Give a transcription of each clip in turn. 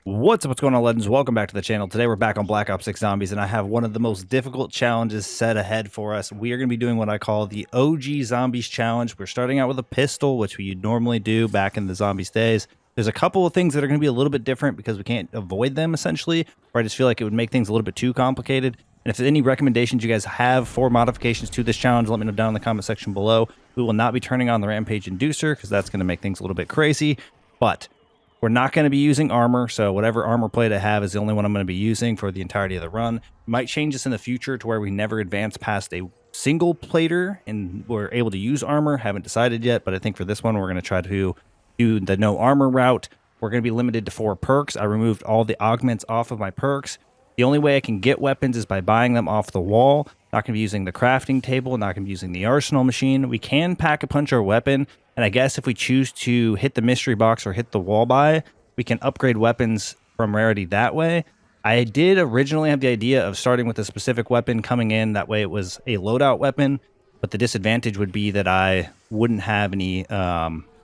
What's going on, legends? Welcome back to the channel. Today we're back on Black Ops 6 Zombies, and I have one of the most difficult challenges set ahead for us. We are going to be doing what I call the OG Zombies Challenge. We're starting out with a pistol, which we normally do back in the Zombies days. There's a couple of things that are going to be a little bit different because we can't avoid them, essentially, or I just feel like it would make things a little bit too complicated. And if there's any recommendations you guys have for modifications to this challenge, let me know down in the comment section below. We will not be turning on the Rampage Inducer because that's going to make things a little bit crazy, but we're not going to be using armor, so whatever armor plate I have is the only one I'm going to be using for the entirety of the run. Might change this in the future to where we never advance past a single plater and we're able to use armor. Haven't decided yet, but I think for this one we're going to try to do the no armor route. We're going to be limited to 4 perks. I removed all the augments off of my perks. The only way I can get weapons is by buying them off the wall. Not going to be using the crafting table, not going to be using the arsenal machine. We can pack a punch our weapon, and I guess if we choose to hit the mystery box or hit the wall buy, we can upgrade weapons from rarity that way. I did originally have the idea of starting with a specific weapon coming in. That way it was a loadout weapon, but the disadvantage would be that I wouldn't have any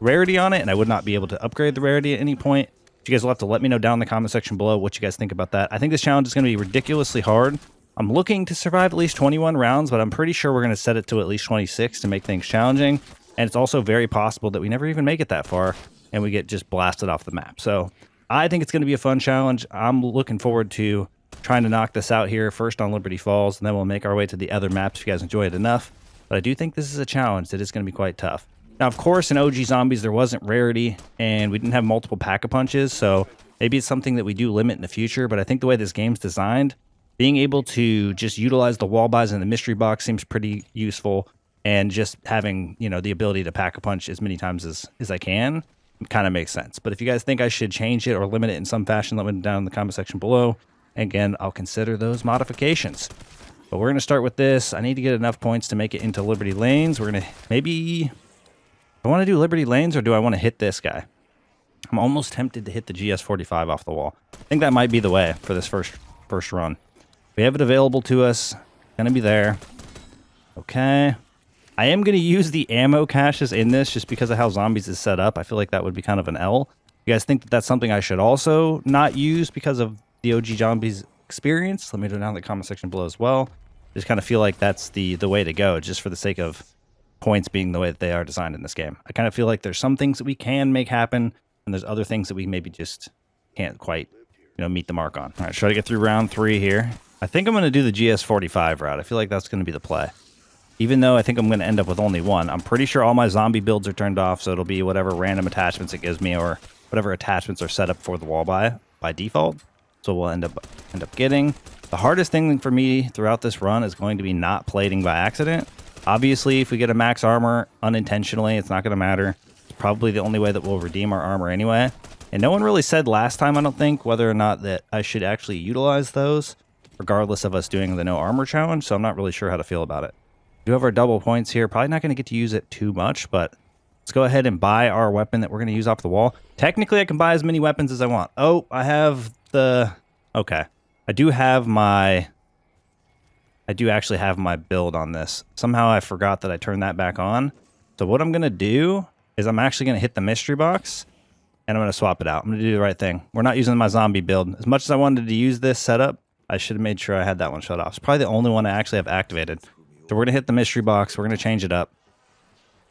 rarity on it, and I would not be able to upgrade the rarity at any point. You guys will have to let me know down in the comment section below what you guys think about that. I think this challenge is going to be ridiculously hard. I'm looking to survive at least 21 rounds, but I'm pretty sure we're going to set it to at least 26 to make things challenging. And it's also very possible that we never even make it that far and we get just blasted off the map. So I think it's going to be a fun challenge. I'm looking forward to trying to knock this out here first on Liberty Falls, and then we'll make our way to the other maps if you guys enjoy it enough. But I do think this is a challenge that is going to be quite tough. Now, of course, in OG Zombies, there wasn't rarity, and we didn't have multiple pack-a-punches, so maybe it's something that we do limit in the future, but I think the way this game's designed, being able to just utilize the wall buys in the mystery box seems pretty useful, and just having, you know, the ability to pack-a-punch as many times as I can kind of makes sense. But if you guys think I should change it or limit it in some fashion, let me know down in the comment section below. Again, I'll consider those modifications. But we're going to start with this. I need to get enough points to make it into Liberty Lanes. We're going to maybe... I want to do Liberty Lanes, or do I want to hit this guy? I'm almost tempted to hit the GS45 off the wall. I think that might be the way for this first run. We have it available to us. Gonna be there. Okay. I am going to use the ammo caches in this just because of how Zombies is set up. I feel like that would be kind of an L. You guys think that that's something I should also not use because of the OG Zombies experience? Let me know down in the comment section below as well. Just kind of feel like that's the way to go, just for the sake of points being the way that they are designed in this game. I kind of feel like there's some things that we can make happen, and there's other things that we maybe just can't quite, meet the mark on. All right, try to get through round 3 here. I think I'm going to do the GS45 route. I feel like that's going to be the play. Even though I think I'm going to end up with only one. I'm pretty sure all my zombie builds are turned off, so it'll be whatever random attachments it gives me, or whatever attachments are set up for the wall by default. So we'll end up getting. The hardest thing for me throughout this run is going to be not plating by accident. Obviously, if we get a max armor unintentionally, it's not going to matter. It's probably the only way that we'll redeem our armor anyway. And no one really said last time, I don't think, whether or not that I should actually utilize those, regardless of us doing the no armor challenge, so I'm not really sure how to feel about it. We do have our double points here. Probably not going to get to use it too much, but let's go ahead and buy our weapon that we're going to use off the wall. Technically, I can buy as many weapons as I want. Oh, I have the... Okay. I do actually have my build on this. Somehow I forgot that I turned that back on. So what I'm going to do is I'm actually going to hit the mystery box, and I'm going to swap it out. I'm going to do the right thing. We're not using my zombie build. As much as I wanted to use this setup, I should have made sure I had that one shut off. It's probably the only one I actually have activated. So we're going to hit the mystery box. We're going to change it up.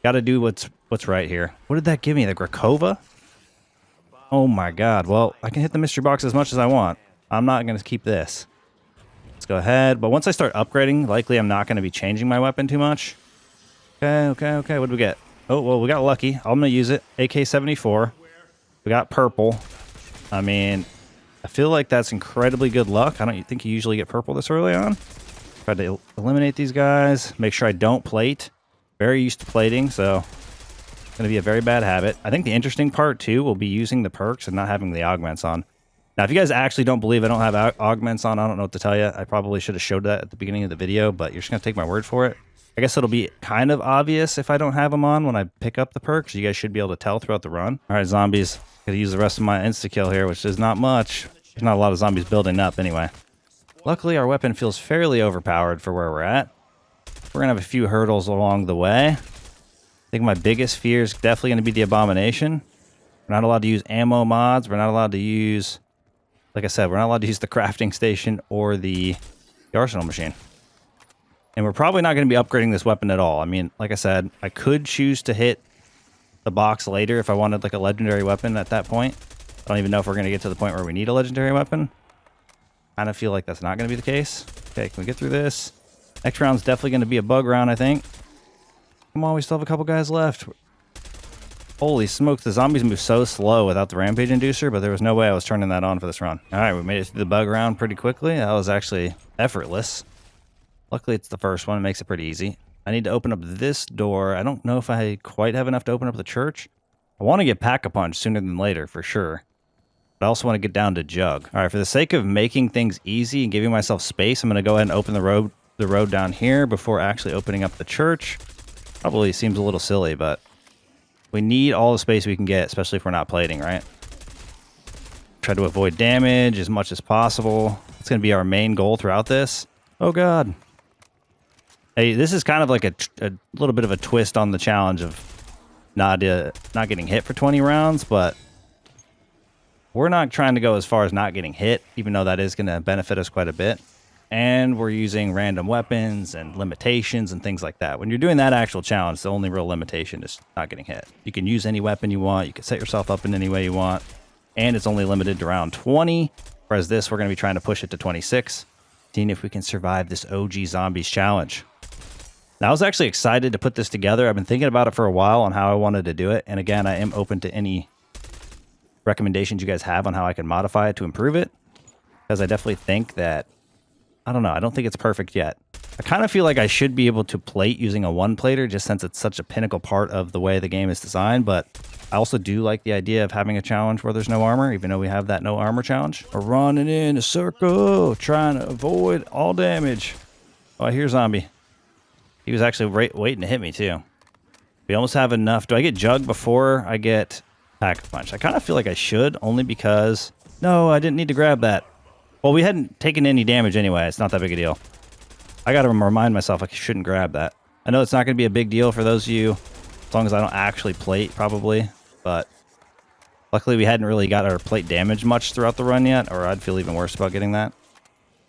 Got to do what's right here. What did that give me? The Grakova? Oh my god. Well, I can hit the mystery box as much as I want. I'm not going to keep this. Let's go ahead. But once I start upgrading, likely I'm not going to be changing my weapon too much. Okay. What did we get? Oh, well, we got lucky. I'm going to use it. AK-74. We got purple. I mean, I feel like that's incredibly good luck. I don't think you usually get purple this early on. Try to eliminate these guys. Make sure I don't plate. Very used to plating, so it's going to be a very bad habit. I think the interesting part, too, will be using the perks and not having the augments on. Now, if you guys actually don't believe I don't have augments on, I don't know what to tell you. I probably should have showed that at the beginning of the video, but you're just going to take my word for it. I guess it'll be kind of obvious if I don't have them on when I pick up the perks. You guys should be able to tell throughout the run. All right, zombies. Gotta use the rest of my insta-kill here, which is not much. There's not a lot of zombies building up anyway. Luckily, our weapon feels fairly overpowered for where we're at. We're going to have a few hurdles along the way. I think my biggest fear is definitely going to be the Abomination. We're not allowed to use ammo mods. We're not allowed to use like I said, we're not allowed to use the crafting station or the arsenal machine. And we're probably not going to be upgrading this weapon at all. I mean, like I said, I could choose to hit the box later if I wanted like a legendary weapon at that point. I don't even know if we're going to get to the point where we need a legendary weapon. I kind of feel like that's not going to be the case. Okay, can we get through this? Next round's definitely going to be a bug round, I think. Come on, we still have a couple guys left. Holy smokes, the zombies move so slow without the rampage inducer, but there was no way I was turning that on for this run. All right, we made it through the bug round pretty quickly. That was actually effortless. Luckily, it's the first one. It makes it pretty easy. I need to open up this door. I don't know if I quite have enough to open up the church. I want to get Pack-a-Punch sooner than later, for sure. But I also want to get down to Jug. All right, for the sake of making things easy and giving myself space, I'm going to go ahead and open the road down here before actually opening up the church. Probably seems a little silly, but we need all the space we can get, especially if we're not plating, right? Try to avoid damage as much as possible. It's going to be our main goal throughout this. Oh, God. Hey, this is kind of like a little bit of a twist on the challenge of not getting hit for 20 rounds, but we're not trying to go as far as not getting hit, even though that is going to benefit us quite a bit. And we're using random weapons and limitations and things like that. When you're doing that actual challenge, the only real limitation is not getting hit. You can use any weapon you want. You can set yourself up in any way you want. And it's only limited to round 20. Whereas this, we're going to be trying to push it to 26. Seeing if we can survive this OG Zombies challenge. Now, I was actually excited to put this together. I've been thinking about it for a while on how I wanted to do it. And again, I am open to any recommendations you guys have on how I can modify it to improve it. Because I definitely think that, I don't know, I don't think it's perfect yet. I kind of feel like I should be able to plate using a one-plater just since it's such a pinnacle part of the way the game is designed. But I also do like the idea of having a challenge where there's no armor, even though we have that no armor challenge. We're running in a circle, trying to avoid all damage. Oh, I hear zombie. He was actually waiting to hit me, too. We almost have enough. Do I get Jug before I get Pack-a-Punch? I kind of feel like I should, only because... No, I didn't need to grab that. Well, we hadn't taken any damage anyway. It's not that big a deal. I got to remind myself I shouldn't grab that. I know it's not going to be a big deal for those of you, as long as I don't actually plate, probably. But luckily, we hadn't really got our plate damage much throughout the run yet, or I'd feel even worse about getting that.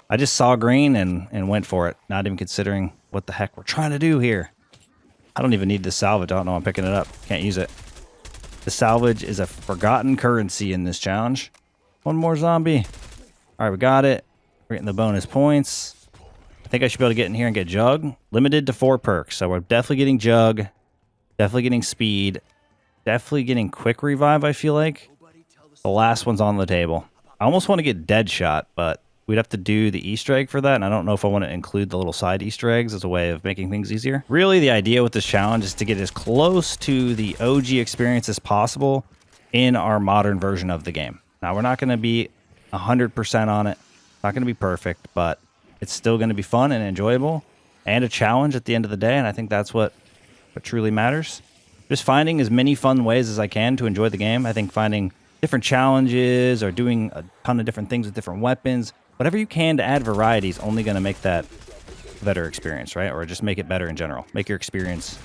I just saw green and went for it, not even considering what the heck we're trying to do here. I don't even need the salvage. I don't know I'm picking it up. Can't use it. The salvage is a forgotten currency in this challenge. One more zombie. All right, we got it. We're getting the bonus points. I think I should be able to get in here and get Jug. Limited to 4 perks. So we're definitely getting Jug. Definitely getting Speed. Definitely getting Quick Revive, I feel like. The last one's on the table. I almost want to get Deadshot, but we'd have to do the Easter egg for that, and I don't know if I want to include the little side Easter eggs as a way of making things easier. Really, the idea with this challenge is to get as close to the OG experience as possible in our modern version of the game. Now, we're not going to be 100% on it. Not going to be perfect, but it's still going to be fun and enjoyable and a challenge at the end of the day, and I think that's what truly matters. Just finding as many fun ways as I can to enjoy the game. I think finding different challenges or doing a ton of different things with different weapons, whatever you can to add variety is only going to make that a better experience, right? Or just make it better in general. Make your experience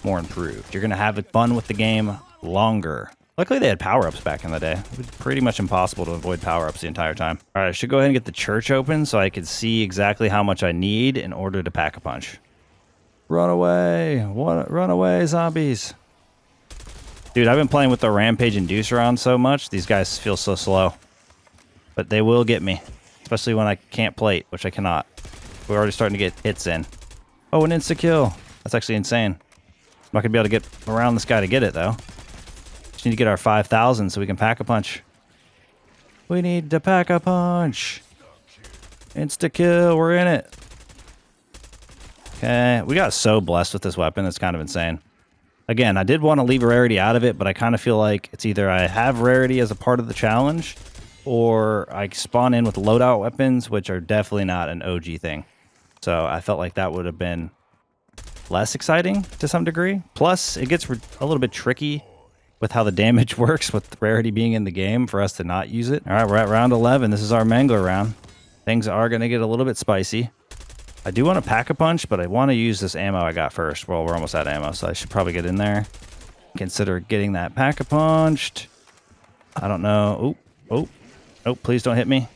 more improved. You're going to have fun with the game longer. Luckily, they had power-ups back in the day. It was pretty much impossible to avoid power-ups the entire time. All right, I should go ahead and get the church open so I can see exactly how much I need in order to pack a punch. Run away. Run away, zombies. Dude, I've been playing with the rampage inducer on so much. These guys feel so slow. But they will get me. Especially when I can't plate, which I cannot. We're already starting to get hits in. Oh, an insta-kill. That's actually insane. I'm not going to be able to get around this guy to get it, though. Just need to get our 5,000 so we can pack a punch. We need to pack a punch. Insta-kill. We're in it. Okay. We got so blessed with this weapon. It's kind of insane. Again, I did want to leave rarity out of it, but I kind of feel like it's either I have rarity as a part of the challenge, or I spawn in with loadout weapons, which are definitely not an OG thing. So I felt like that would have been less exciting to some degree. Plus, it gets a little bit tricky with how the damage works with rarity being in the game for us to not use it. All right, we're at round 11. This is our Mangler round. Things are going to get a little bit spicy. I do want to pack a punch, but I want to use this ammo I got first. Well, we're almost out of ammo, so I should probably get in there. Consider getting that pack a punched. I don't know. Oh, Oh, please don't hit me.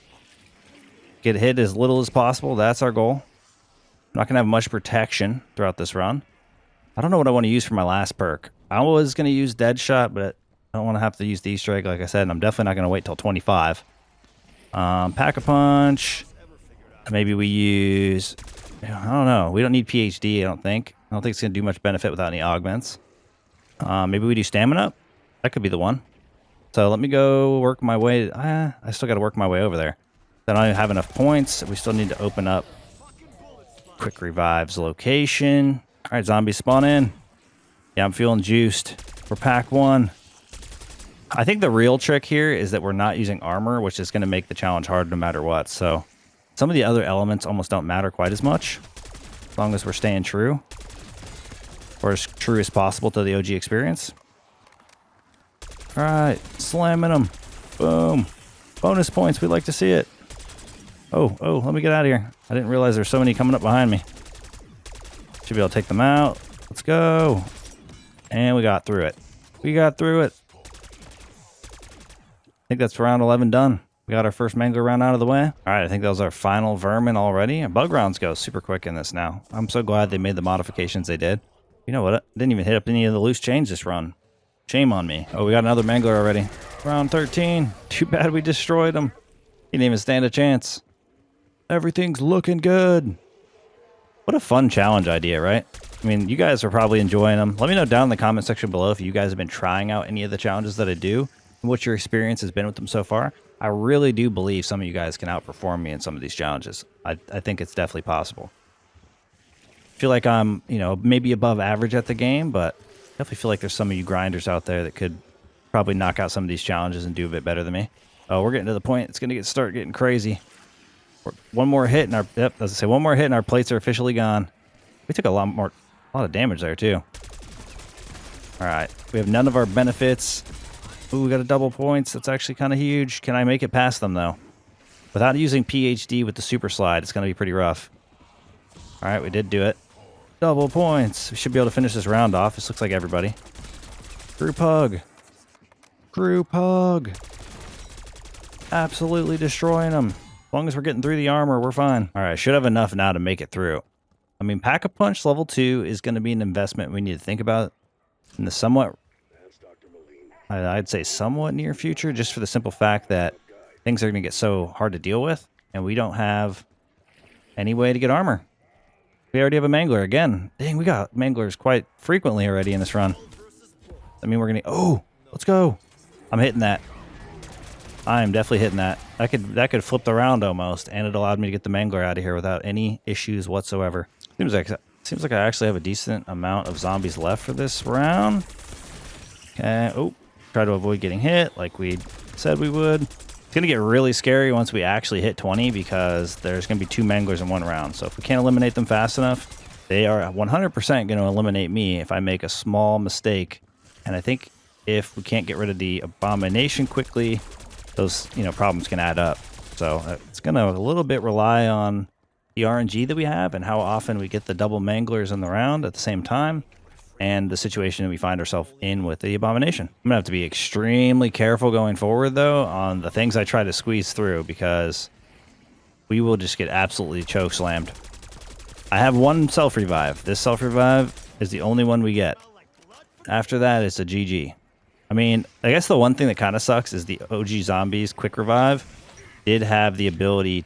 Get hit as little as possible. That's our goal. I'm not going to have much protection throughout this run. I don't know what I want to use for my last perk. I was going to use Dead Shot, but I don't want to have to use the Easter egg, like I said, and I'm definitely not going to wait till 25. Pack-a-Punch. Maybe we use... I don't know. We don't need PhD, I don't think. I don't think it's going to do much benefit without any augments. Maybe we do Stamina Up. That could be the one. So let me go work my way... I still got to work my way over there. I don't even have enough points. We still need to open up Quick Revives location. All right, zombies spawn in. Yeah, I'm feeling juiced. We're pack 1. I think the real trick here is that we're not using armor, which is going to make the challenge hard no matter what. So some of the other elements almost don't matter quite as much, as long as we're staying true, or as true as possible to the OG experience. All right, slamming them. Boom. Bonus points. We'd like to see it. Oh, let me get out of here. I didn't realize there's so many coming up behind me. Should be able to take them out. Let's go. And we got through it. We got through it. I think that's round 11 done. We got our first mangler round out of the way. All right, I think that was our final vermin already. Our bug rounds go super quick in this now. I'm so glad they made the modifications they did. You know what? I didn't even hit up any of the loose chains this run. Shame on me. Oh, we got another mangler already. Round 13. Too bad we destroyed him. He didn't even stand a chance. Everything's looking good. What a fun challenge idea, right? I mean, you guys are probably enjoying them. Let me know down in the comment section below if you guys have been trying out any of the challenges that I do and what your experience has been with them so far. I really do believe some of you guys can outperform me in some of these challenges. I think it's definitely possible. I feel like I'm, maybe above average at the game, but definitely feel like there's some of you grinders out there that could probably knock out some of these challenges and do a bit better than me. Oh, we're getting to the point. It's going to start getting crazy. One more hit and one more hit and our plates are officially gone. We took a lot of damage there too. All right, we have none of our benefits. Ooh, we got a double points. That's actually kind of huge. Can I make it past them though? Without using PhD with the super slide, it's going to be pretty rough. All right, we did do it. Double points. We should be able to finish this round off. This looks like everybody. Group hug. Group hug. Absolutely destroying them. As long as we're getting through the armor, we're fine. All right, I should have enough now to make it through. I mean, Pack-a-Punch level 2 is going to be an investment we need to think about in the somewhat, I'd say somewhat near future, just for the simple fact that things are going to get so hard to deal with, and we don't have any way to get armor. We already have a mangler again. Dang, we got manglers quite frequently already in this run. I mean, we're going to... Oh, let's go. I'm hitting that. I am definitely hitting that. That could flip the round almost, and it allowed me to get the mangler out of here without any issues whatsoever. Seems like I actually have a decent amount of zombies left for this round. Okay. Oh, try to avoid getting hit like we said we would. It's gonna get really scary once we actually hit 20 because there's gonna be 2 manglers in one round. So if we can't eliminate them fast enough, they are 100% gonna eliminate me if I make a small mistake. And I think if we can't get rid of the abomination quickly, those problems can add up. So it's gonna a little bit rely on the RNG that we have and how often we get the double manglers in the round at the same time, and the situation that we find ourselves in with the abomination. I'm gonna have to be extremely careful going forward though on the things I try to squeeze through, because we will just get absolutely choke slammed. I have one self revive. This self revive is the only one we get. After that, it's a GG. I mean, I guess the one thing that kind of sucks is the OG zombies quick revive did have the ability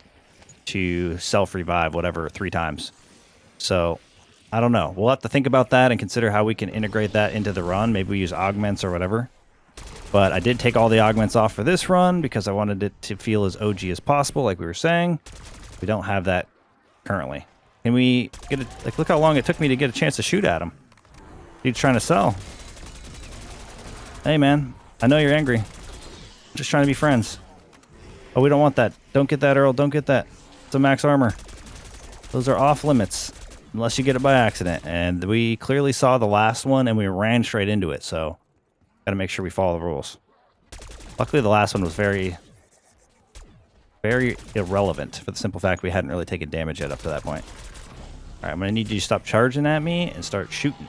to self-revive whatever 3 times. So, I don't know. We'll have to think about that and consider how we can integrate that into the run. Maybe we use augments or whatever. But I did take all the augments off for this run because I wanted it to feel as OG as possible, like we were saying. We don't have that currently. Can we get it? Like, look how long it took me to get a chance to shoot at him. Dude's trying to sell. Hey, man. I know you're angry. I'm just trying to be friends. Oh, we don't want that. Don't get that, Errl. Don't get that. It's a max armor. Those are off limits. Unless you get it by accident. And we clearly saw the last one and we ran straight into it. So, gotta make sure we follow the rules. Luckily, the last one was very irrelevant for the simple fact we hadn't really taken damage yet up to that point. Alright, I'm gonna need you to stop charging at me and start shooting.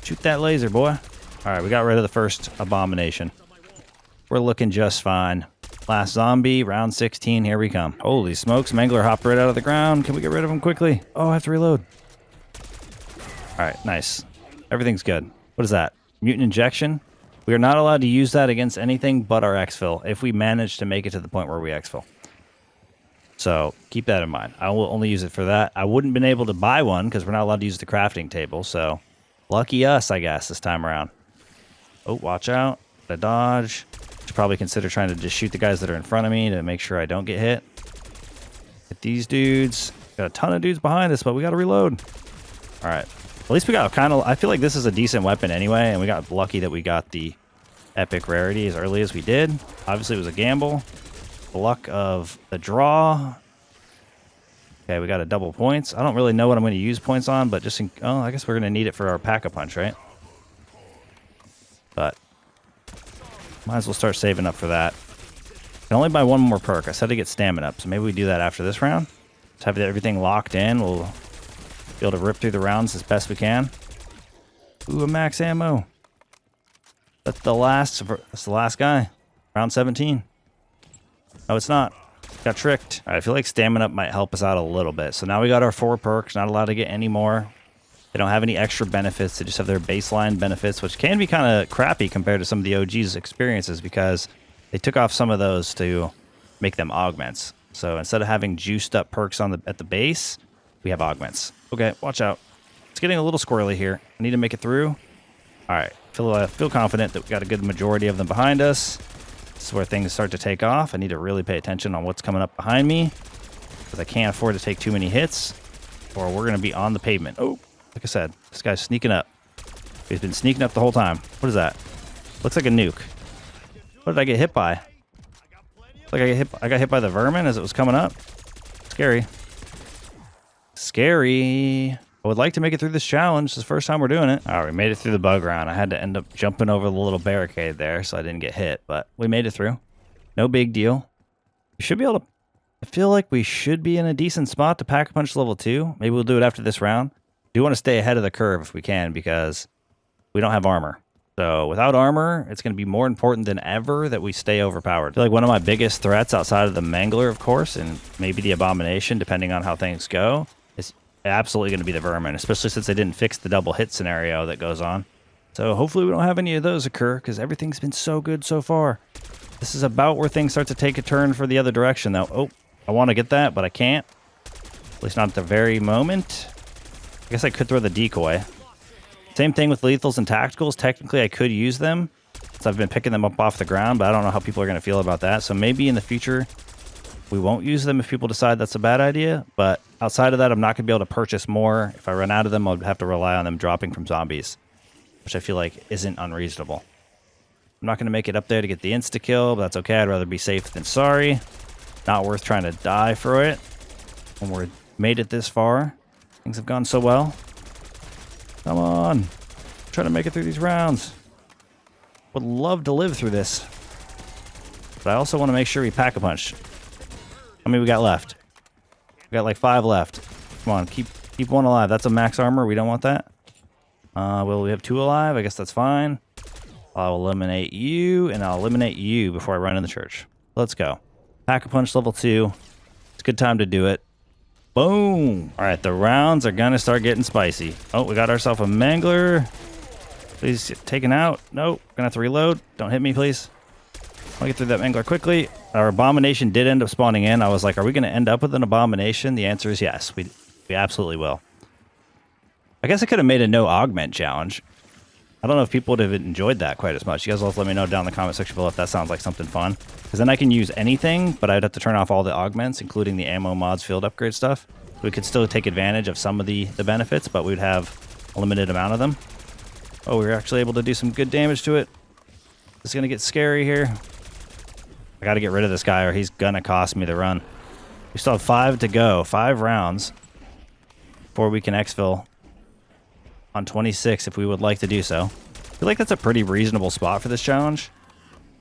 Shoot that laser, boy. Alright, we got rid of the first abomination. We're looking just fine. Last zombie, round 16. Here we come. Holy smokes, Mangler hopped right out of the ground. Can we get rid of him quickly? Oh, I have to reload. All right, nice. Everything's good. What is that? Mutant injection? We are not allowed to use that against anything but our exfil if we manage to make it to the point where we exfil. So keep that in mind. I will only use it for that. I wouldn't been able to buy one because we're not allowed to use the crafting table. So lucky us, I guess, this time around. Oh, watch out. A dodge. Should probably consider trying to just shoot the guys that are in front of me to make sure I don't get hit. Hit these dudes. Got a ton of dudes behind us, but we got to reload. All right. At least we got kind of... I feel like this is a decent weapon anyway, and we got lucky that we got the epic rarity as early as we did. Obviously, it was a gamble. The luck of the draw. Okay, we got a double points. I don't really know what I'm going to use points on, but just in... Oh, I guess we're going to need it for our pack-a-punch, right? But... might as well start saving up for that. Can only buy one more perk. I said to get stamina up, so maybe we do that after this round. Let's have everything locked in. We'll be able to rip through the rounds as best we can. Ooh, a max ammo. That's the last guy. Round 17. No, it's not. Got tricked. All right, I feel like stamina up might help us out a little bit. So now we got our 4 perks. Not allowed to get any more. They don't have any extra benefits. They just have their baseline benefits, which can be kind of crappy compared to some of the OG's experiences because they took off some of those to make them augments. So instead of having juiced up perks on at the base, we have augments. Okay, watch out. It's getting a little squirrely here. I need to make it through. All right, feel confident that we got a good majority of them behind us. This is where things start to take off. I need to really pay attention on what's coming up behind me because I can't afford to take too many hits or we're going to be on the pavement. Oh. Like I said, this guy's sneaking up. He's been sneaking up the whole time. What is that? Looks like a nuke. What did I get hit by? Like I got hit by the vermin as it was coming up. Scary. Scary. I would like to make it through this challenge. It's the first time we're doing it. All right, we made it through the bug round. I had to end up jumping over the little barricade there so I didn't get hit, but we made it through. No big deal. You should be able to... I feel like we should be in a decent spot to pack a punch level 2. Maybe we'll do it after this round. Do want to stay ahead of the curve if we can because we don't have armor. So without armor, it's going to be more important than ever that we stay overpowered. I feel like one of my biggest threats outside of the Mangler, of course, and maybe the Abomination, depending on how things go, is absolutely going to be the vermin, especially since they didn't fix the double hit scenario that goes on. So hopefully we don't have any of those occur because everything's been so good so far. This is about where things start to take a turn for the other direction, though. Oh, I want to get that, but I can't. At least not at the very moment. I guess I could throw the decoy. Same thing with lethals and tacticals. Technically, I could use them. So I've been picking them up off the ground, but I don't know how people are going to feel about that. So maybe in the future, we won't use them if people decide that's a bad idea. But outside of that, I'm not going to be able to purchase more. If I run out of them, I'll have to rely on them dropping from zombies, which I feel like isn't unreasonable. I'm not going to make it up there to get the insta-kill, but that's okay. I'd rather be safe than sorry. Not worth trying to die for it when we're made it this far. Things have gone so well. Come on. I'm trying to make it through these rounds. Would love to live through this. But I also want to make sure we pack a punch. How many we got left? We got like 5 left. Come on, keep one alive. That's a max armor. We don't want that. Well, we have 2 alive. I guess that's fine. I'll eliminate you, and I'll eliminate you before I run in the church. Let's go. Pack a punch level 2. It's a good time to do it. Boom! All right, the rounds are gonna start getting spicy. Oh, we got ourselves a Mangler. Please get taken out. Nope, gonna have to reload. Don't hit me, please. I'll get through that Mangler quickly. Our Abomination did end up spawning in. I was like, are we gonna end up with an Abomination? The answer is yes. We absolutely will. I guess I could have made a no augment challenge. I don't know if people would have enjoyed that quite as much. You guys will have to let me know down in the comment section below if that sounds like something fun. Because then I can use anything, but I'd have to turn off all the augments, including the ammo, mods, field upgrade stuff. We could still take advantage of some of the benefits, but we'd have a limited amount of them. Oh, we were actually able to do some good damage to it. It's going to get scary here. I got to get rid of this guy or he's going to cost me the run. We still have 5 to go, 5 rounds before we can exfil on 26 if we would like to do so. I feel like that's a pretty reasonable spot for this challenge.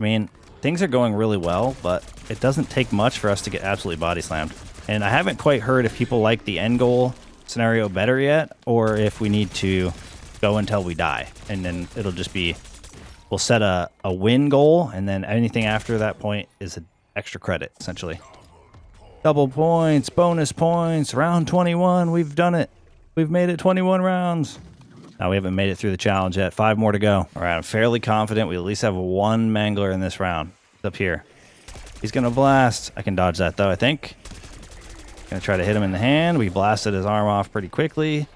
I mean, things are going really well, but it doesn't take much for us to get absolutely body slammed. And I haven't quite heard if people like the end goal scenario better yet, or if we need to go until we die. And then it'll just be, we'll set a win goal, and then anything after that point is extra credit, essentially. Double points, bonus points, round 21. We've done it. We've made it 21 rounds. Now we haven't made it through the challenge yet. 5 more to go. All right, I'm fairly confident we at least have one mangler in this round. It's up here. He's going to blast. I can dodge that, though, I think. Going to try to hit him in the hand. We blasted his arm off pretty quickly.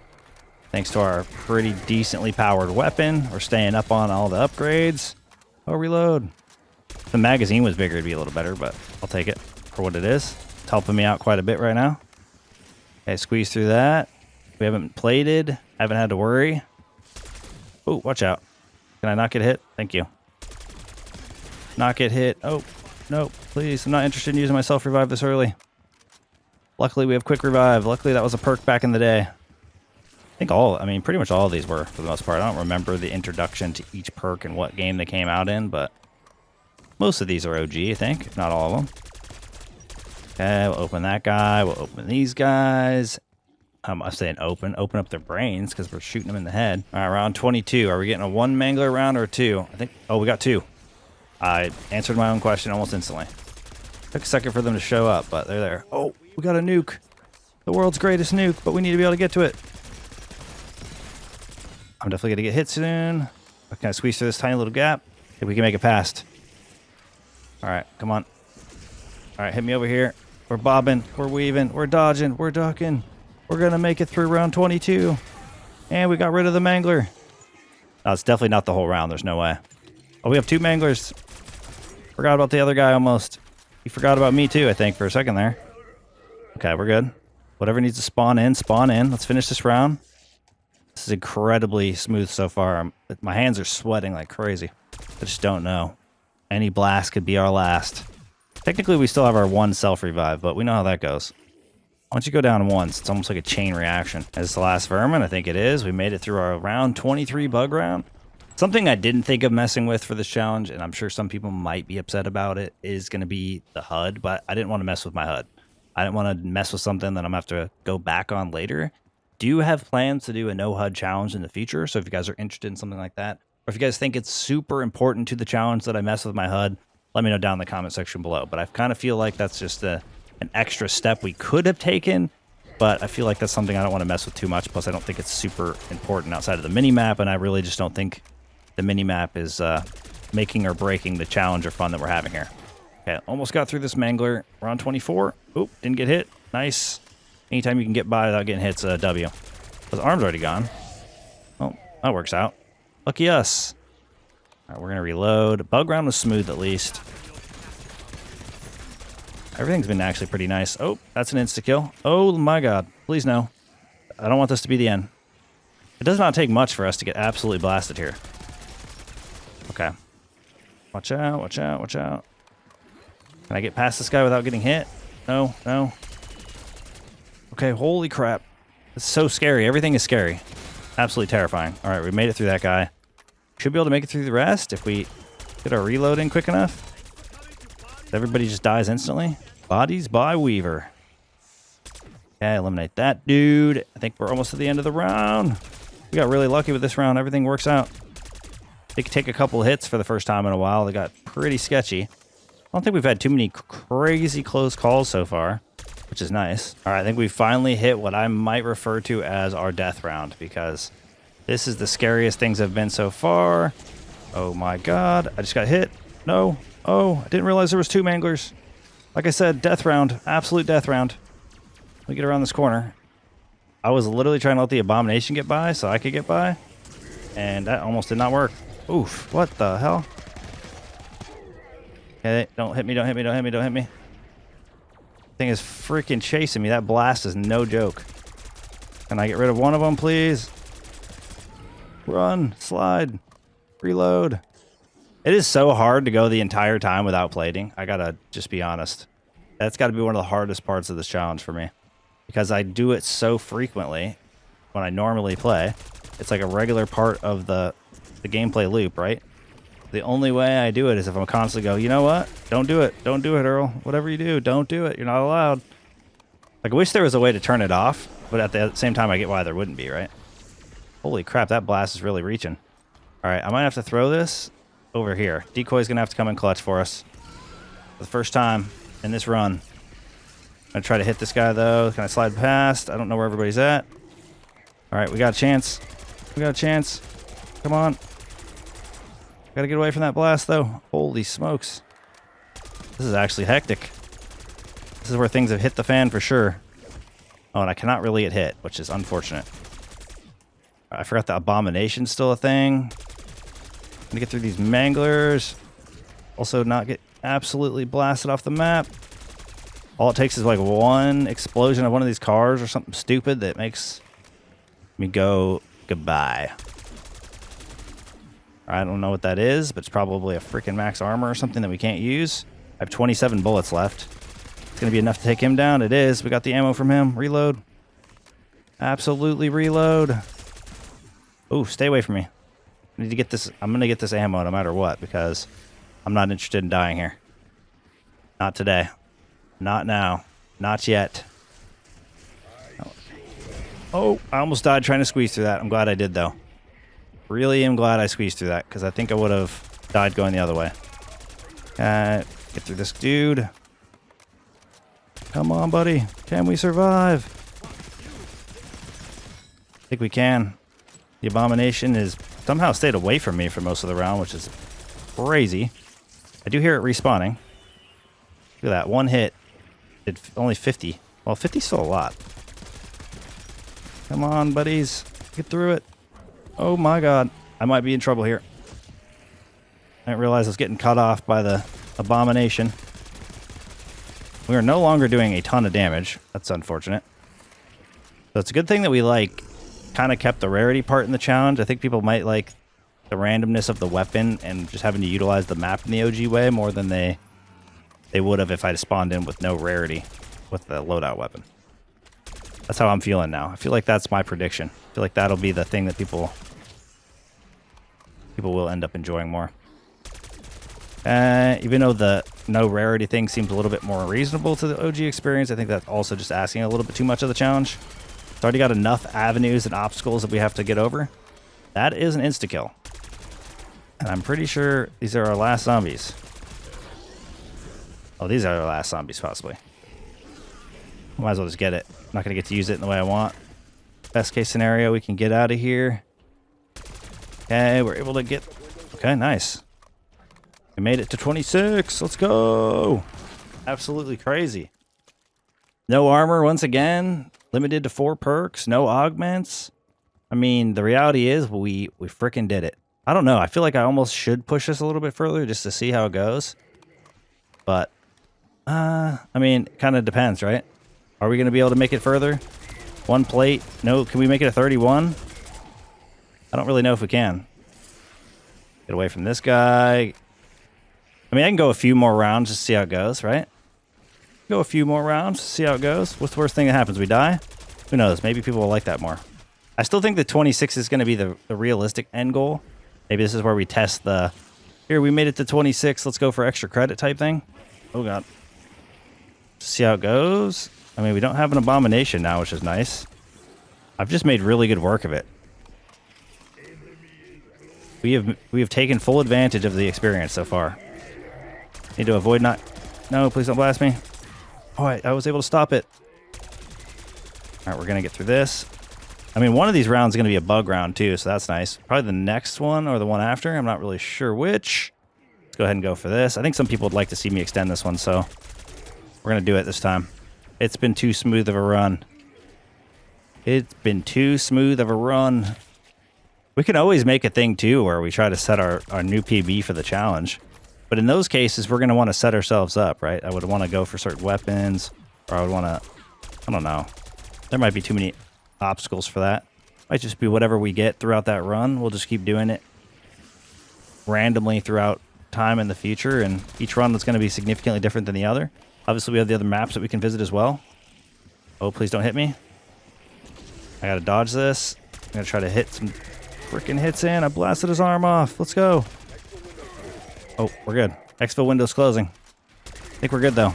Thanks to our pretty decently powered weapon. We're staying up on all the upgrades. Oh, reload. If the magazine was bigger, it'd be a little better, but I'll take it for what it is. It's helping me out quite a bit right now. Okay, squeeze through that. We haven't plated. Haven't had to worry. Oh, watch out. Can I not get hit? Thank you. Not get hit. Oh, no, please. I'm not interested in using my self-revive this early. Luckily, we have quick revive. Luckily, that was a perk back in the day. I think pretty much all of these were, for the most part. I don't remember the introduction to each perk and what game they came out in, but most of these are OG, I think, if not all of them. Okay, we'll open that guy. We'll open these guys. I'm saying open up their brains because we're shooting them in the head. All right, round 22. Are we getting a 1 mangler round or 2? I think, oh, we got 2. I answered my own question almost instantly. Took a second for them to show up, but they're there. Oh, we got a nuke. The world's greatest nuke, but we need to be able to get to it. I'm definitely going to get hit soon. Can I squeeze through this tiny little gap? If we can make it past. All right, come on. All right, hit me over here. We're bobbing. We're weaving. We're dodging. We're ducking. We're going to make it through round 22. And we got rid of the mangler. No, it's definitely not the whole round. There's no way. Oh, we have 2 manglers. Forgot about the other guy almost. He forgot about me too, I think, for a second there. Okay, we're good. Whatever needs to spawn in, spawn in. Let's finish this round. This is incredibly smooth so far. My hands are sweating like crazy. I just don't know. Any blast could be our last. Technically, we still have our 1 self-revive, but we know how that goes. Once you go down once, it's almost like a chain reaction. Is this the last vermin? I think it is. We made it through our round 23 bug round. Something I didn't think of messing with for this challenge, and I'm sure some people might be upset about it, is going to be the HUD, but I didn't want to mess with my HUD. I didn't want to mess with something that I'm going to have to go back on later. Do you have plans to do a no HUD challenge in the future? So if you guys are interested in something like that, or if you guys think it's super important to the challenge that I mess with my HUD, let me know down in the comment section below. But I kind of feel like that's just an extra step we could have taken, but I feel like that's something I don't want to mess with too much. Plus, I don't think it's super important outside of the mini-map, and I really just don't think the mini-map is making or breaking the challenge or fun that we're having here. Okay, almost got through this mangler. Round 24. Oop, didn't get hit. Nice. Anytime you can get by without getting hit's a W. His arm's already gone. Oh, that works out. Lucky us. All right, we're going to reload. Bug round was smooth at least. Everything's been actually pretty nice. Oh, that's an insta-kill. Oh my god. Please no. I don't want this to be the end. It does not take much for us to get absolutely blasted here. Okay. Watch out, watch out, watch out. Can I get past this guy without getting hit? No, no. Okay, holy crap. It's so scary. Everything is scary. Absolutely terrifying. All right, we made it through that guy. Should be able to make it through the rest if we get our reload in quick enough. Everybody just dies instantly. Bodies by Weaver. Okay, eliminate that dude. I think we're almost to the end of the round. We got really lucky with this round. Everything works out. They could take a couple hits for the first time in a while. They got pretty sketchy. I don't think we've had too many crazy close calls so far, which is nice. All right, I think we finally hit what I might refer to as our death round, because this is the scariest things have been so far. Oh my god, I just got hit. No. Oh, I didn't realize there was 2 manglers. Like I said, death round. Absolute death round. Let me get around this corner. I was literally trying to let the abomination get by so I could get by, and that almost did not work. Oof, what the hell? Okay, don't hit me, don't hit me, don't hit me, don't hit me. Thing is freaking chasing me. That blast is no joke. Can I get rid of one of them, please? Run, slide, reload. It is so hard to go the entire time without plating. I gotta just be honest. That's gotta be one of the hardest parts of this challenge for me, because I do it so frequently when I normally play. It's like a regular part of the gameplay loop, right? The only way I do it is if I'm constantly go, you know what? Don't do it. Don't do it, Errl. Whatever you do, don't do it. You're not allowed. Like, I wish there was a way to turn it off, but at the same time, I get why there wouldn't be, right? Holy crap, that blast is really reaching. All right, I might have to throw this over here. Decoy's going to have to come in clutch for us. For the first time in this run. I'm gonna try to hit this guy though. Can I slide past? I don't know where everybody's at. All right, we got a chance. We got a chance. Come on. Gotta get away from that blast though. Holy smokes. This is actually hectic. This is where things have hit the fan for sure. Oh, and I cannot really get hit, which is unfortunate. I forgot the abomination's still a thing. I'm gonna get through these manglers. Also not get absolutely blasted off the map. All it takes is like one explosion of one of these cars or something stupid that makes me go goodbye. I don't know what that is, but it's probably a freaking max armor or something that we can't use. I have 27 bullets left. It's going to be enough to take him down. It is. We got the ammo from him. Reload. Absolutely reload. Ooh, stay away from me. I need to get this. I'm going to get this ammo no matter what because I'm not interested in dying here. Not today. Not now. Not yet. Oh, I almost died trying to squeeze through that. I'm glad I did, though. Really am glad I squeezed through that because I think I would have died going the other way. Get through this dude. Come on, buddy. Can we survive? I think we can. The abomination is somehow stayed away from me for most of the round, which is crazy. I do hear it respawning. Look at that. One hit. Did only 50. Well, 50's still a lot. Come on, buddies. Get through it. Oh my god. I might be in trouble here. I didn't realize I was getting cut off by the abomination. We are no longer doing a ton of damage. That's unfortunate. So it's a good thing that we, like, kind of kept the rarity part in the challenge. I think people might like the randomness of the weapon and just having to utilize the map in the OG way more than they would have if I'd spawned in with no rarity with the loadout weapon. That's how I'm feeling now. I feel like that's my prediction. I feel like that'll be the thing that people will end up enjoying more. Even though the no rarity thing seems a little bit more reasonable to the OG experience, I think that's also just asking a little bit too much of the challenge. It's already got enough avenues and obstacles that we have to get over. That is an insta-kill. And I'm pretty sure these are our last zombies. Oh, these are our last zombies, possibly. Might as well just get it. I'm not going to get to use it in the way I want. Best case scenario, we can get out of here. Okay, we're able to get... Okay, nice. We made it to 26. Let's go. Absolutely crazy. No armor once again. Limited to 4 perks. No augments. I mean, the reality is we freaking did it. I don't know. I feel like I almost should push this a little bit further just to see how it goes. But, I mean, it kind of depends, right? Are we going to be able to make it further? 1 plate. No, can we make it a 31? I don't really know if we can. Get away from this guy. I mean, I can go a few more rounds just to see how it goes, right? Go a few more rounds to see how it goes. What's the worst thing that happens? We die? Who knows? Maybe people will like that more. I still think the 26 is going to be the realistic end goal. Maybe this is where we test the... Here, we made it to 26. Let's go for extra credit type thing. Oh, God. See how it goes. I mean, we don't have an abomination now, which is nice. I've just made really good work of it. We have taken full advantage of the experience so far. Need to avoid not... No, please don't blast me. Oh, I was able to stop it. All right, we're going to get through this. I mean, one of these rounds is going to be a bug round, too, so that's nice. Probably the next one or the one after. I'm not really sure which. Let's go ahead and go for this. I think some people would like to see me extend this one, so we're going to do it this time. It's been too smooth of a run. It's been too smooth of a run. We can always make a thing, too, where we try to set our new PB for the challenge. But in those cases, we're going to want to set ourselves up, right? I would want to go for certain weapons, or I would want to... I don't know. There might be too many obstacles for that. Might just be whatever we get throughout that run. We'll just keep doing it randomly throughout time in the future, and each run is going to be significantly different than the other. Obviously, we have the other maps that we can visit as well. Oh, please don't hit me. I got to dodge this. I'm going to try to hit some freaking hits in. I blasted his arm off. Let's go. Oh, we're good. Exfil window's closing. I think we're good, though.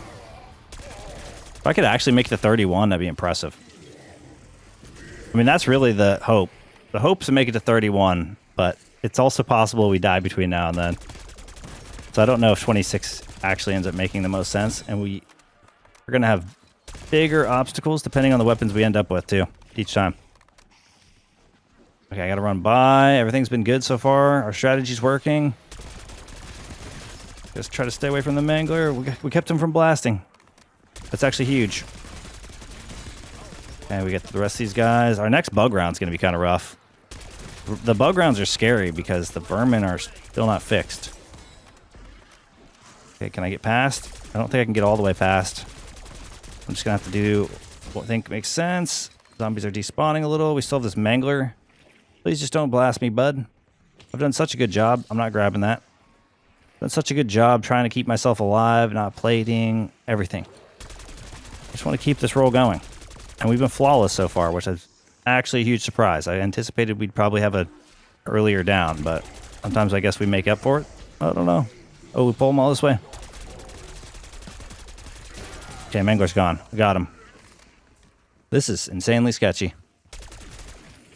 If I could actually make the 31, that'd be impressive. I mean, that's really the hope. The hope's to make it to 31, but it's also possible we die between now and then. So I don't know if 26 actually ends up making the most sense. And we're going to have bigger obstacles depending on the weapons we end up with, too, each time. Okay, I got to run by. Everything's been good so far. Our strategy's working. Just try to stay away from the mangler. We kept him from blasting. That's actually huge. And we get the rest of these guys. Our next bug round's going to be kind of rough. The bug rounds are scary because the vermin are still not fixed. Okay, can I get past? I don't think I can get all the way past. I'm just going to have to do what I think makes sense. Zombies are despawning a little. We still have this mangler. Please just don't blast me, bud. I've done such a good job. I'm not grabbing that. Done such a good job trying to keep myself alive, not plating, everything. I just want to keep this roll going. And we've been flawless so far, which is actually a huge surprise. I anticipated we'd probably have a earlier down, but sometimes I guess we make up for it. I don't know. Oh, we pull them all this way. Okay, mangler's gone. We got him. This is insanely sketchy.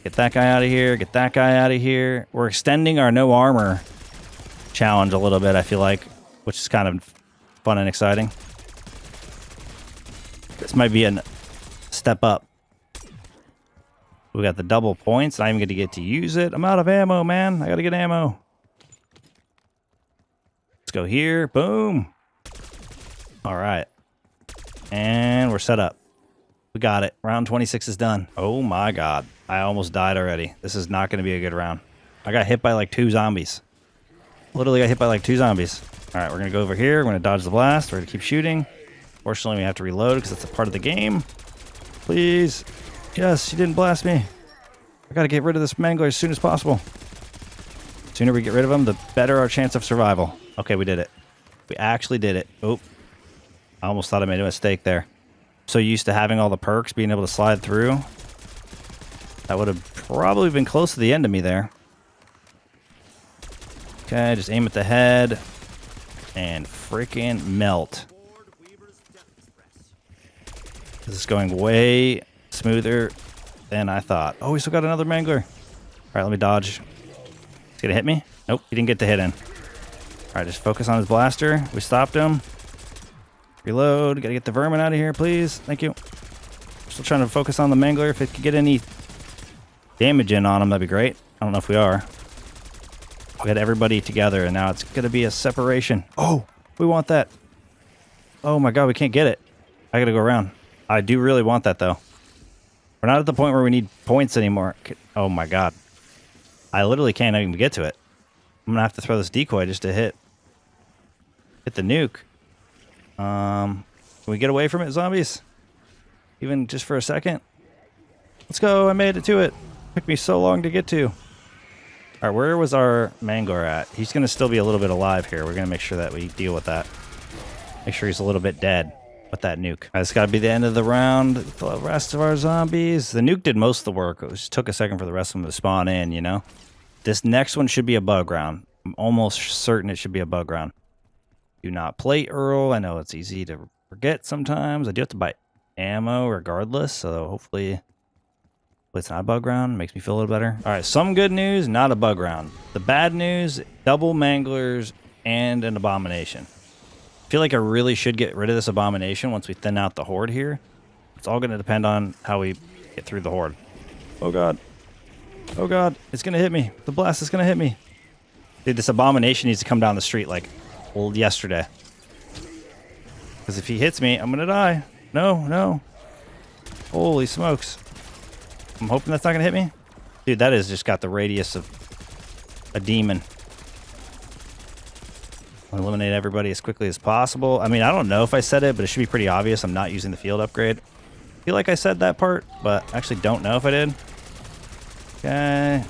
Get that guy out of here. Get that guy out of here. We're extending our no armor challenge a little bit, I feel like, which is kind of fun and exciting. This might be a step up. We got the double points. Not even going to get to use it. I'm out of ammo, man. I got to get ammo. Let's go here. Boom. All right. And we're set up. We got it. Round 26 is done. Oh my god. I almost died already. This is not going to be a good round. I got hit by like 2 zombies. Literally got hit by like 2 zombies. All right, we're going to go over here. We're going to dodge the blast. We're going to keep shooting. Fortunately, we have to reload because that's a part of the game. Please. Yes, you didn't blast me. I got to get rid of this mangler as soon as possible. The sooner we get rid of him, the better our chance of survival. Okay, we did it. We actually did it. Oh, I almost thought I made a mistake there. So used to having all the perks, being able to slide through. That would have probably been close to the end of me there. Okay, just aim at the head and freaking melt. This is going way smoother than I thought. Oh, we still got another mangler. All right, let me dodge. He's gonna hit me? Nope, he didn't get the hit in. All right, just focus on his blaster. We stopped him. Reload. Gotta get the vermin out of here, please. Thank you. Still trying to focus on the mangler. If it could get any damage in on him, that'd be great. I don't know if we are. We got everybody together, and now it's gonna be a separation. Oh, we want that. Oh my god, we can't get it. I gotta go around. I do really want that, though. We're not at the point where we need points anymore. Oh my god. I literally can't even get to it. I'm gonna have to throw this decoy just to hit the nuke. Can we get away from it, zombies? Even just for a second? Let's go. I made it to it. Took me so long to get to. All right, where was our mangler at? He's gonna still be a little bit alive here. We're gonna make sure that we deal with that. Make sure he's a little bit dead. With that nuke. It's got to be the end of the round. The rest of our zombies. The nuke did most of the work. It just took a second for the rest of them to spawn in, you know? This next one should be a bug round. I'm almost certain it should be a bug round. Do not play Errl. I know it's easy to forget sometimes. I do have to buy ammo regardless, so hopefully it's not a bug round. Makes me feel a little better. All right, some good news, not a bug round. The bad news, double manglers and an abomination. I feel like I really should get rid of this abomination once we thin out the horde here. It's all going to depend on how we get through the horde. Oh god. Oh god, it's going to hit me. The blast is going to hit me. Dude, this abomination needs to come down the street like yesterday. Because if he hits me, I'm going to die. No, no. Holy smokes. I'm hoping that's not going to hit me. Dude, that has just got the radius of a demon. Eliminate everybody as quickly as possible. I mean, I don't know if I said it, but it should be pretty obvious. I'm not using the field upgrade. I feel like I said that part, but I actually don't know if I did. Okay.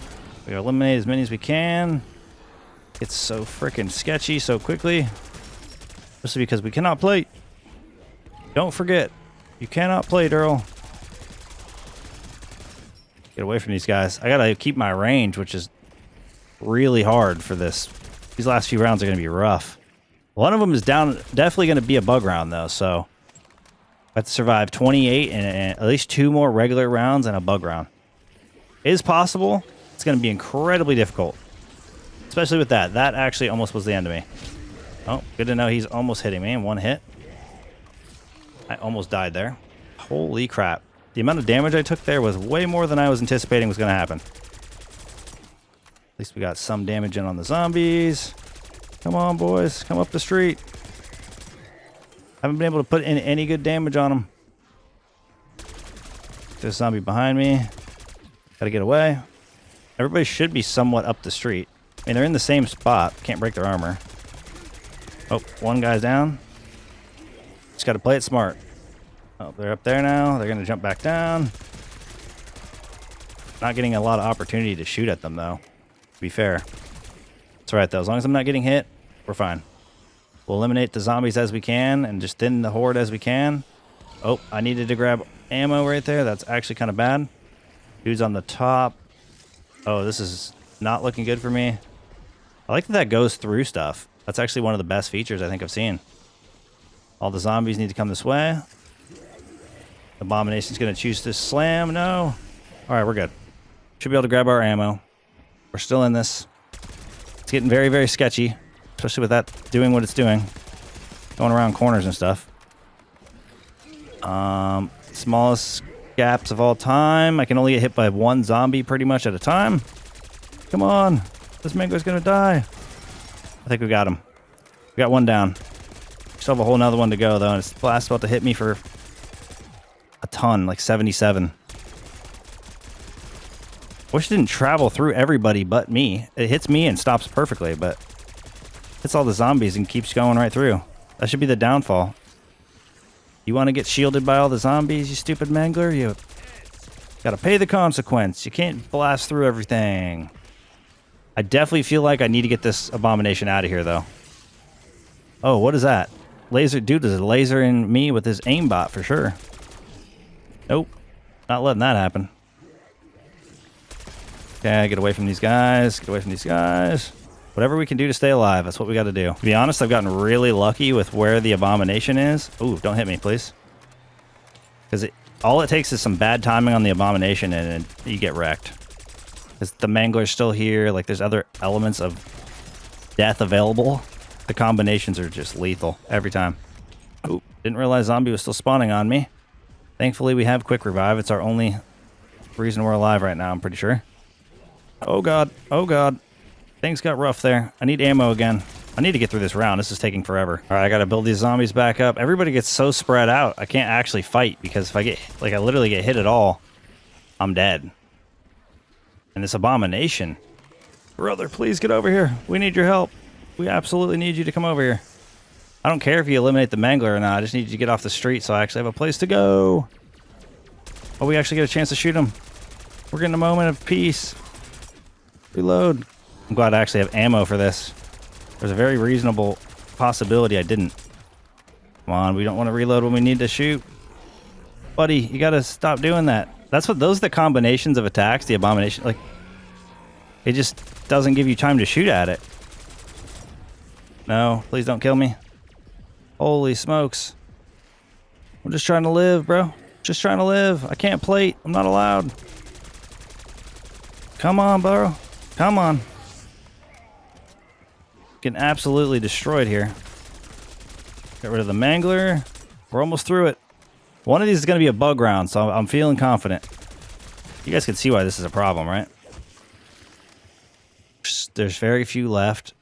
We gotta eliminate as many as we can. It's so freaking sketchy so quickly. Especially because we cannot plate. Don't forget, you cannot plate, Errl. Get away from these guys. I gotta keep my range, which is really hard for this. These last few rounds are going to be rough. One of them is down, definitely going to be a bug round, though, so I have to survive 28 and at least 2 more regular rounds and a bug round. It is possible. It's going to be incredibly difficult, especially with that. That actually almost was the end of me. Oh, good to know he's almost hitting me in one hit. I almost died there. Holy crap. The amount of damage I took there was way more than I was anticipating was going to happen. At least we got some damage in on the zombies. Come on, boys. Come up the street. Haven't been able to put in any good damage on them. There's a zombie behind me. Gotta get away. Everybody should be somewhat up the street. I mean, they're in the same spot. Can't break their armor. Oh, one guy's down. Just gotta play it smart. Oh, they're up there now. They're gonna jump back down. Not getting a lot of opportunity to shoot at them, though. To be fair. It's alright, though. As long as I'm not getting hit, we're fine. We'll eliminate the zombies as we can and just thin the horde as we can. Oh, I needed to grab ammo right there. That's actually kind of bad. Dude's on the top. Oh, this is not looking good for me. I like that that goes through stuff. That's actually one of the best features I think I've seen. All the zombies need to come this way. Abomination's going to choose to slam. No. All right, we're good. Should be able to grab our ammo. We're still in this. It's getting very, very sketchy, especially with that doing what it's doing. Going around corners and stuff. Smallest gaps of all time. I can only get hit by one zombie pretty much at a time. Come on. This mango's going to die. I think we got him. We got one down. Still have a whole nother one to go, though. And it's blast about to hit me for a ton, like 77. Wish it didn't travel through everybody but me. It hits me and stops perfectly, but hits all the zombies and keeps going right through. That should be the downfall. You want to get shielded by all the zombies, you stupid mangler? You gotta pay the consequence. You can't blast through everything. I definitely feel like I need to get this abomination out of here, though. Oh, what is that? Laser dude is lasering me with his aimbot for sure. Nope. Not letting that happen. Okay, get away from these guys. Get away from these guys. Whatever we can do to stay alive, that's what we got to do. To be honest, I've gotten really lucky with where the abomination is. Ooh, don't hit me, please. Because all it takes is some bad timing on the abomination and you get wrecked. Because the mangler's still here. Like, there's other elements of death available. The combinations are just lethal every time. Ooh, didn't realize zombie was still spawning on me. Thankfully, we have quick revive. It's our only reason we're alive right now, I'm pretty sure. Oh, God. Oh, God. Things got rough there. I need ammo again. I need to get through this round. This is taking forever. All right, I got to build these zombies back up. Everybody gets so spread out. I can't actually fight because if I get, like, I literally get hit at all, I'm dead. And this abomination. Brother, please get over here. We need your help. We absolutely need you to come over here. I don't care if you eliminate the mangler or not. I just need you to get off the street so I actually have a place to go. Oh, we actually get a chance to shoot him. We're getting a moment of peace. Reload. I'm glad I actually have ammo for this. There's a very reasonable possibility I didn't. Come on, we don't want to reload when we need to shoot. Buddy, you gotta stop doing that. That's what, those are the combinations of attacks, the abomination, like, it just doesn't give you time to shoot at it. No, please don't kill me. Holy smokes. I'm just trying to live, bro. Just trying to live. I can't plate. I'm not allowed. Come on, bro. Come on. Getting absolutely destroyed here. Get rid of the mangler. We're almost through it. One of these is going to be a bug round, so I'm feeling confident. You guys can see why this is a problem, right? There's very few left.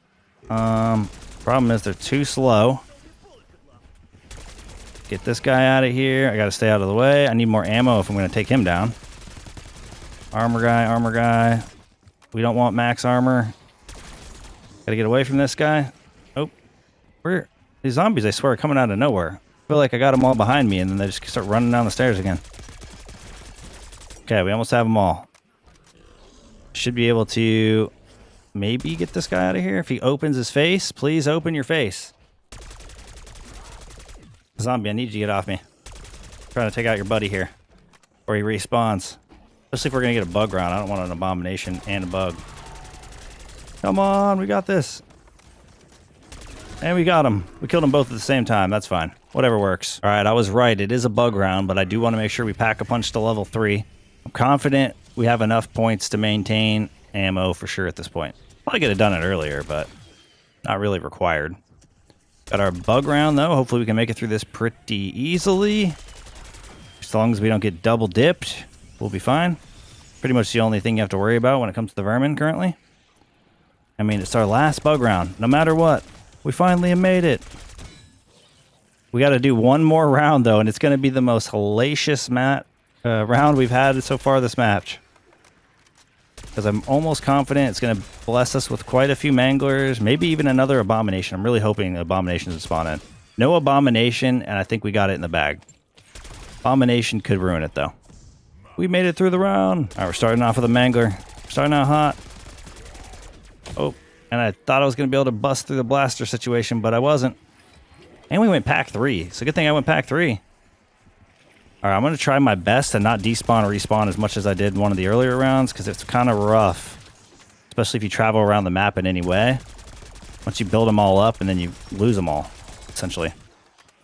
Problem is they're too slow. Get this guy out of here. I got to stay out of the way. I need more ammo if I'm going to take him down. Armor guy, armor guy. We don't want max armor. Gotta get away from this guy. Oh, where? These zombies, I swear, are coming out of nowhere. I feel like I got them all behind me, and then they just start running down the stairs again. Okay, we almost have them all. Should be able to maybe get this guy out of here. If he opens his face, please open your face. Zombie, I need you to get off me. I'm trying to take out your buddy here. Or he respawns. Especially if we're going to get a bug round. I don't want an abomination and a bug. Come on, we got this. And we got him. We killed them both at the same time. That's fine. Whatever works. All right, I was right. It is a bug round, but I do want to make sure we pack a punch to level 3. I'm confident we have enough points to maintain ammo for sure at this point. Probably could have done it earlier, but not really required. Got our bug round, though. Hopefully we can make it through this pretty easily. As long as we don't get double dipped, we'll be fine. Pretty much the only thing you have to worry about when it comes to the vermin currently. I mean, it's our last bug round. No matter what, we finally have made it. We got to do one more round, though, and it's going to be the most hellacious round we've had so far this match. Because I'm almost confident it's going to bless us with quite a few manglers, maybe even another abomination. I'm really hoping abominations will spawn in. No abomination, and I think we got it in the bag. Abomination could ruin it, though. We made it through the round. All right, we're starting off with a mangler. Starting out hot. Oh, and I thought I was going to be able to bust through the blaster situation, but I wasn't. And we went pack 3. So good thing I went pack 3. All right, I'm going to try my best to not despawn or respawn as much as I did in one of the earlier rounds, because it's kind of rough, especially if you travel around the map in any way. Once you build them all up and then you lose them all, essentially.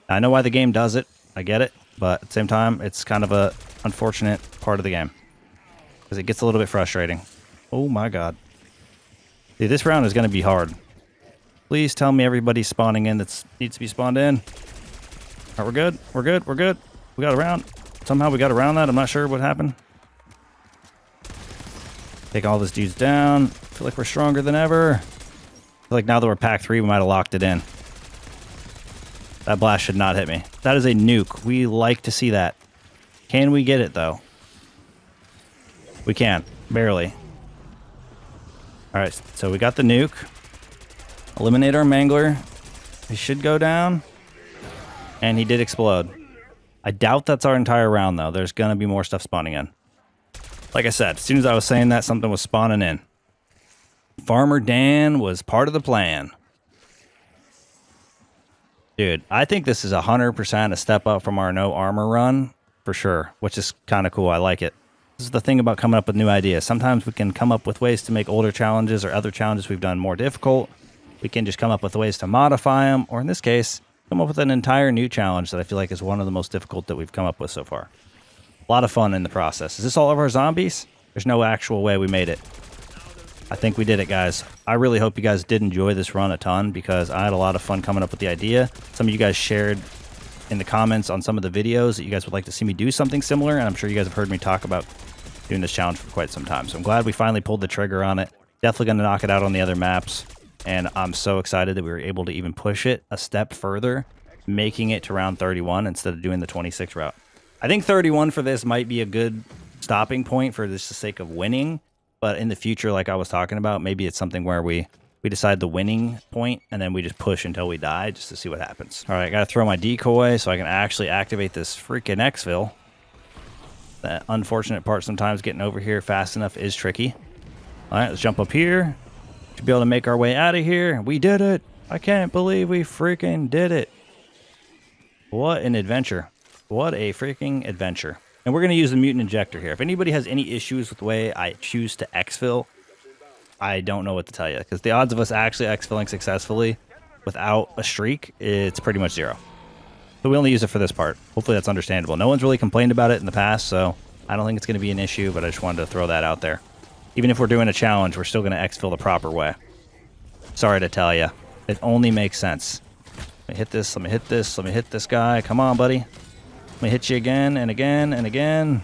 I know why the game does it. I get it. But at the same time, it's kind of a unfortunate part of the game, because it gets a little bit frustrating. Oh, my God. Dude, this round is going to be hard. Please tell me everybody's spawning in that needs to be spawned in. All right, we're good. We're good. We're good. We got around. Somehow we got around that. I'm not sure what happened. Take all these dudes down. Feel like we're stronger than ever. Feel like now that we're pack 3, we might have locked it in. That blast should not hit me. That is a nuke. We like to see that. Can we get it, though? We can. Barely. All right, so we got the nuke. Eliminate our mangler. He should go down. And he did explode. I doubt that's our entire round, though. There's going to be more stuff spawning in. Like I said, as soon as I was saying that, something was spawning in. Farmer Dan was part of the plan. Dude, I think this is 100% a step up from our no armor run, for sure, which is kind of cool. I like it. This is the thing about coming up with new ideas. Sometimes we can come up with ways to make older challenges or other challenges we've done more difficult. We can just come up with ways to modify them, or in this case, come up with an entire new challenge that I feel like is one of the most difficult that we've come up with so far. A lot of fun in the process. Is this all of our zombies? There's no actual way we made it. I think we did it, guys. I really hope you guys did enjoy this run a ton, because I had a lot of fun coming up with the idea. Some of you guys shared in the comments on some of the videos that you guys would like to see me do something similar, and I'm sure you guys have heard me talk about doing this challenge for quite some time. So I'm glad we finally pulled the trigger on it. Definitely going to knock it out on the other maps, and I'm so excited that we were able to even push it a step further, making it to round 31 instead of doing the 26 route. I think 31 for this might be a good stopping point for just the sake of winning. But in the future, like I was talking about, maybe it's something where we decide the winning point and then we just push until we die just to see what happens. All right, I got to throw my decoy so I can actually activate this freaking exfil. The unfortunate part sometimes getting over here fast enough is tricky. All right, let's jump up here. Should be able to make our way out of here. We did it. I can't believe we freaking did it. What an adventure. What a freaking adventure. And we're going to use the mutant injector here. If anybody has any issues with the way I choose to exfil, I don't know what to tell you. Because the odds of us actually exfilling successfully without a streak, it's pretty much 0. So we only use it for this part. Hopefully that's understandable. No one's really complained about it in the past, so I don't think it's going to be an issue, but I just wanted to throw that out there. Even if we're doing a challenge, we're still going to exfil the proper way. Sorry to tell you. It only makes sense. Let me hit this, let me hit this, let me hit this guy. Come on, buddy. Let me hit you again and again and again.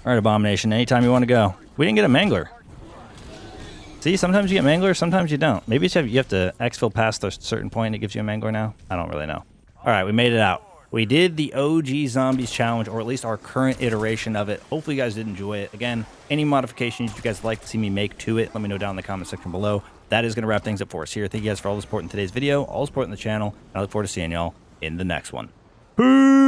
All right, Abomination, anytime you want to go. We didn't get a mangler. See, sometimes you get manglers, sometimes you don't. Maybe you have to exfil past a certain point and it gives you a mangler now. I don't really know. All right, we made it out. We did the OG Zombies Challenge, or at least our current iteration of it. Hopefully you guys did enjoy it. Again, any modifications you guys would like to see me make to it, let me know down in the comment section below. That is going to wrap things up for us here. Thank you guys for all the support in today's video, all the support in the channel, and I look forward to seeing y'all in the next one. Peace!